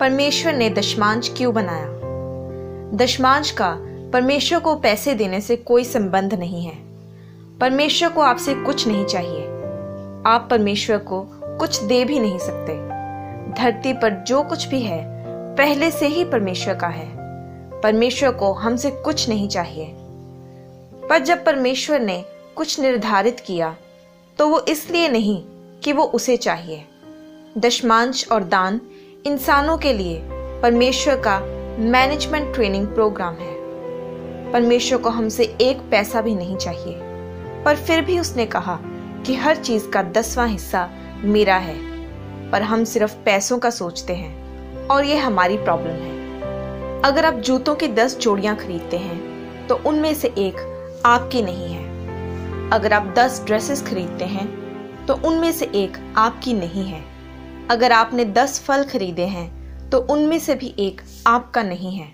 परमेश्वर ने दशमांश क्यों बनाया? दशमांश का परमेश्वर को पैसे देने से कोई संबंध नहीं है। परमेश्वर को आपसे कुछ नहीं चाहिए। आप परमेश्वर को कुछ दे भी नहीं सकते। धरती पर जो कुछ भी है पहले से ही परमेश्वर का है। परमेश्वर को हमसे कुछ नहीं चाहिए। पर जब परमेश्वर ने कुछ निर्धारित किया तो वो इसलिए नहीं कि वो उसे चाहिए। दशमांश और दान इंसानों के लिए परमेश्वर का मैनेजमेंट ट्रेनिंग प्रोग्राम है। परमेश्वर को हमसे एक पैसा भी नहीं चाहिए, पर फिर भी उसने कहा कि हर चीज का 10वां हिस्सा मेरा है। पर हम सिर्फ पैसों का सोचते हैं और ये हमारी प्रॉब्लम है। अगर आप जूतों की 10 जोड़ियां खरीदते हैं तो उनमें से एक आपकी नहीं है। अगर आप 10 ड्रेसेस खरीदते हैं तो उनमें से एक आपकी नहीं है। अगर आपने 10 फल खरीदे हैं तो उनमें से भी एक आपका नहीं है।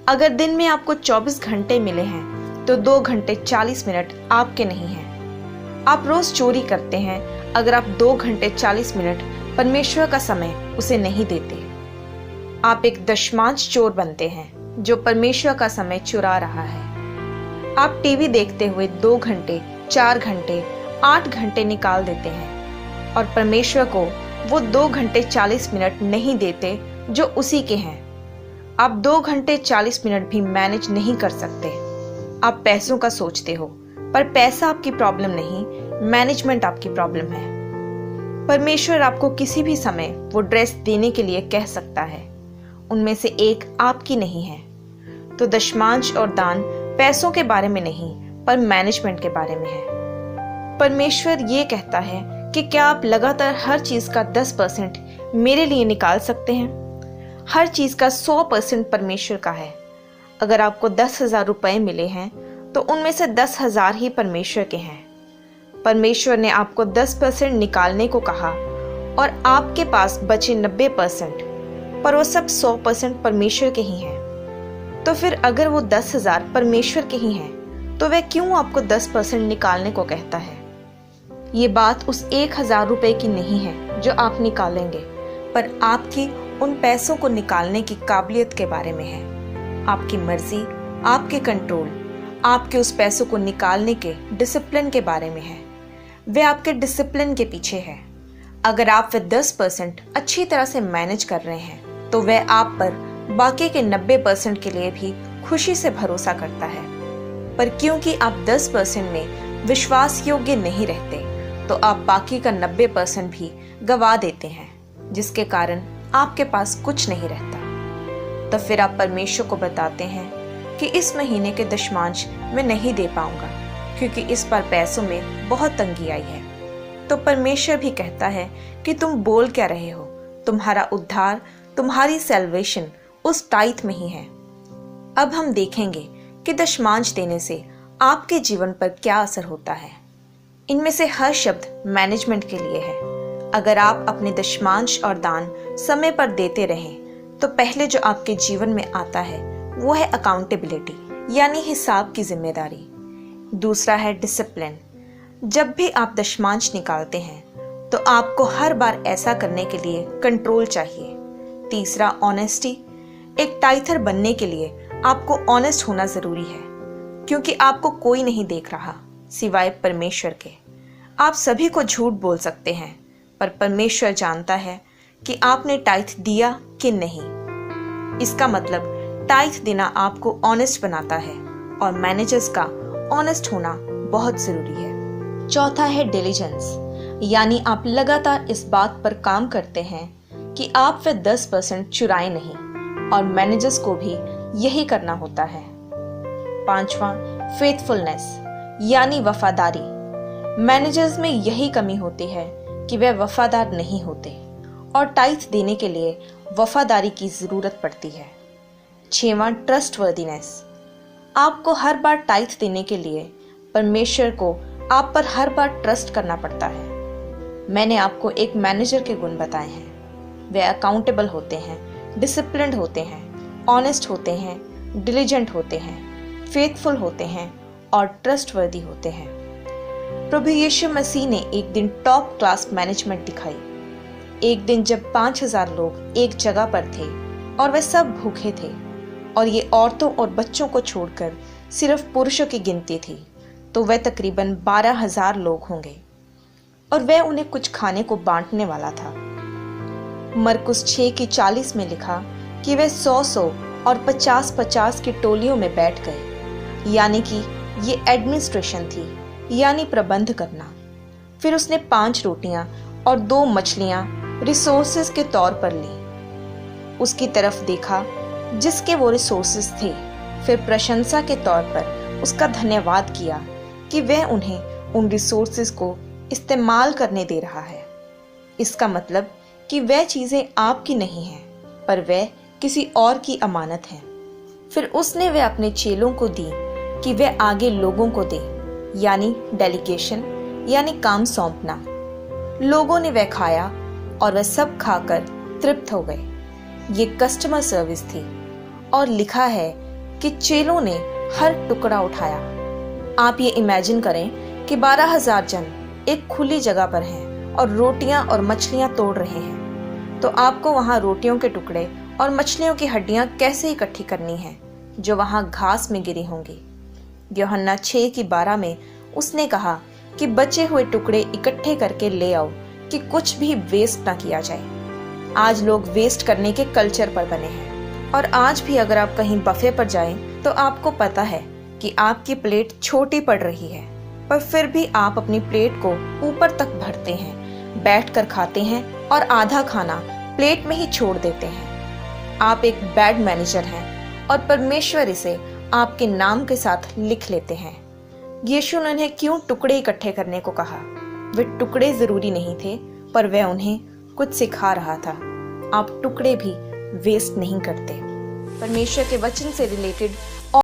अगर दिन में आपको 24 घंटे मिले हैं तो 2 घंटे 40 मिनट आपके नहीं हैं। आप रोज चोरी करते हैं, अगर आप 2 घंटे 40 मिनट परमेश्वर का समय उसे नहीं देते। आप एक दशमांश चोर बनते हैं जो परमेश्वर का समय चुरा रहा है। आप टीवी देखते हुए 2 घंटे 4 घंटे 8 घंटे निकाल देते हैं और परमेश्वर को वो 2 घंटे 40 मिनट नहीं देते जो उसी के हैं। आप 2 घंटे 40 मिनट भी मैनेज नहीं कर सकते। आप पैसों का सोचते हो, पर पैसा आपकी प्रॉब्लम नहीं, मैनेजमेंट आपकी प्रॉब्लम है। परमेश्वर आपको किसी भी समय वो ड्रेस देने के लिए कह सकता है, उनमें से एक आपकी नहीं है। तो दशमांश और दान पैसों के बारे में नहीं, पर मैनेजमेंट के बारे में है। परमेश्वर ये कहता है कि क्या आप लगातार हर चीज का 10% मेरे लिए निकाल सकते हैं? हर चीज का 100% परमेश्वर का है। अगर आपको 10,000 रुपए मिले हैं तो उनमें से 10,000 ही परमेश्वर के हैं। परमेश्वर ने आपको 10% निकालने को कहा और आपके पास बचे 90%, पर वो सब 100% परमेश्वर के ही हैं। तो फिर अगर वो 10,000 परमेश्वर के ही हैं तो वह क्यों आपको 10% निकालने को कहता है? ये बात उस 1,000 रुपए की नहीं है जो आप निकालेंगे, पर आपकी उन पैसों को निकालने की काबिलियत के बारे में है। आपकी मर्जी, आपके कंट्रोल, आपके उस पैसों को निकालने के डिसिप्लिन के बारे में है। वे आपके डिसिप्लिन के पीछे है। अगर आप वे 10% अच्छी तरह से मैनेज कर रहे हैं तो वह आप पर बाकी के 90% के लिए भी खुशी से भरोसा करता है। पर क्योंकि आप 10% में विश्वास योग्य नहीं रहते तो आप बाकी का 90% भी गवा देते हैं, जिसके कारण आपके पास कुछ नहीं रहता। तो फिर आप परमेश्वर को बताते हैं कि इस महीने के दशमांश मैं नहीं दे पाऊंगा क्योंकि इस बार पैसों में बहुत तंगी आई है। तो परमेश्वर भी कहता है कि तुम बोल क्या रहे हो, तुम्हारा उद्धार, तुम्हारी सैल्वेशन उस टाइथ में ही है। अब हम देखेंगे कि दशमांश देने से आपके जीवन पर क्या असर होता है। इनमें से हर शब्द मैनेजमेंट के लिए है। अगर आप अपने दशमांश और दान समय पर देते रहें तो पहले जो आपके जीवन में आता है वो है अकाउंटेबिलिटी, यानी हिसाब की जिम्मेदारी। दूसरा है डिसिप्लिन। जब भी आप दशमांश निकालते हैं तो आपको हर बार ऐसा करने के लिए कंट्रोल चाहिए। तीसरा ऑनेस्टी। एक टाइथर बनने के लिए आपको ऑनेस्ट होना जरूरी है, क्योंकि आपको कोई नहीं देख रहा सिवाय परमेश्वर के। आप सभी को झूठ बोल सकते हैं, पर परमेश्वर जानता है कि आपने टाइथ दिया कि नहीं। इसका मतलब टाइथ देना आपको ऑनेस्ट बनाता है और मैनेजर्स का ऑनेस्ट होना बहुत जरूरी है। चौथा है डिलीजेंस, यानी आप लगातार इस बात पर काम करते हैं कि आप वे 10% चुराए नहीं, और मैनेजर्स को भी यही करना होता है। पांचवा फेथफुलनेस, यानी वफादारी। मैनेजर्स में यही कमी होती है कि वे वफादार नहीं होते और टाइथ देने के लिए वफादारी की जरूरत पड़ती है। 6वां ट्रस्टवर्दीनेस। आपको हर बार टाइथ देने के लिए परमेश्वर को आप पर हर बार ट्रस्ट करना पड़ता है। मैंने आपको एक मैनेजर के गुण बताए हैं। वे अकाउंटेबल होते हैं, डिसिप्लिन्ड होते हैं, ऑनेस्ट होते हैं, डिलीजेंट होते हैं, फेथफुल होते हैं और ट्रस्टवर्दी होते हैं। प्रभु यीशु मसीह ने एक दिन टॉप क्लास मैनेजमेंट दिखाई। एक दिन जब 5000 लोग एक जगह पर थे और वे सब भूखे थे और ये औरतों और बच्चों को छोड़कर सिर्फ पुरुषों की गिनती थी, तो वह तकरीबन 12,000 लोग होंगे और वह उन्हें कुछ खाने को बांटने वाला था। मरकुस 6:40 में लिखा कि वे 100 और 50 की टोलियों में बैठ गए, यानी कि ये एडमिनिस्ट्रेशन थी, यानी प्रबंध करना। फिर उसने 5 रोटियां और 2 मछलियां रिसोर्सेज के तौर पर ली। उसकी तरफ देखा जिसके वो रिसोर्सेज थे, फिर प्रशंसा के तौर पर उसका धन्यवाद किया कि वह उन्हें उन रिसोर्सेज को इस्तेमाल करने दे रहा है। इसका मतलब कि वह चीज़ें आपकी नहीं हैं, पर वह किसी और की अमानत हैं। फिर उसने वह अपने चेलों को दी कि वह आगे लोगों को दे, यानी डेलीगेशन, यानी काम सौंपना। लोगों ने वह खाया और वह सब खाकर तृप्त हो गए। ये कस्टमर सर्विस थी और लिखा है कि चेलों ने हर टुकड़ा उठाया। आप ये इमेजिन करें कि 12,000 जन एक खुली जगह पर हैं और रोटियां और मछलियां तोड़ रहे हैं, तो आपको वहां रोटियों के टुकड़े और मछलियों की हड्डियां कैसे इकट्ठी करनी हैं जो वहां घास में गिरी होंगी। यूहन्ना 6:12 में उसने कहा कि बचे हुए टुकड़े इकट्ठे करके ले आओ कि कुछ भी वेस्ट ना किया जाए। आज लोग वेस्ट करने के कल्चर पर बने हैं और आज भी अगर आप कहीं बफे पर जाएं तो आपको पता है कि आपकी प्लेट छोटी पड़ रही है, पर फिर भी आप अपनी प्लेट को ऊपर तक भरते हैं, बैठकर खाते हैं और आधा खाना प्लेट में ही छोड़ देते हैं। आप एक बैड मैनेजर हैं और परमेश्वर इसे आपके नाम के साथ लिख लेते हैं। यीशु ने उन्हें क्यों टुकड़े इकट्ठे करने को कहा? वे टुकड़े जरूरी नहीं थे, पर वह उन्हें कुछ सिखा रहा था। आप टुकड़े भी वेस्ट नहीं करते। परमेश्वर के वचन से रिलेटेड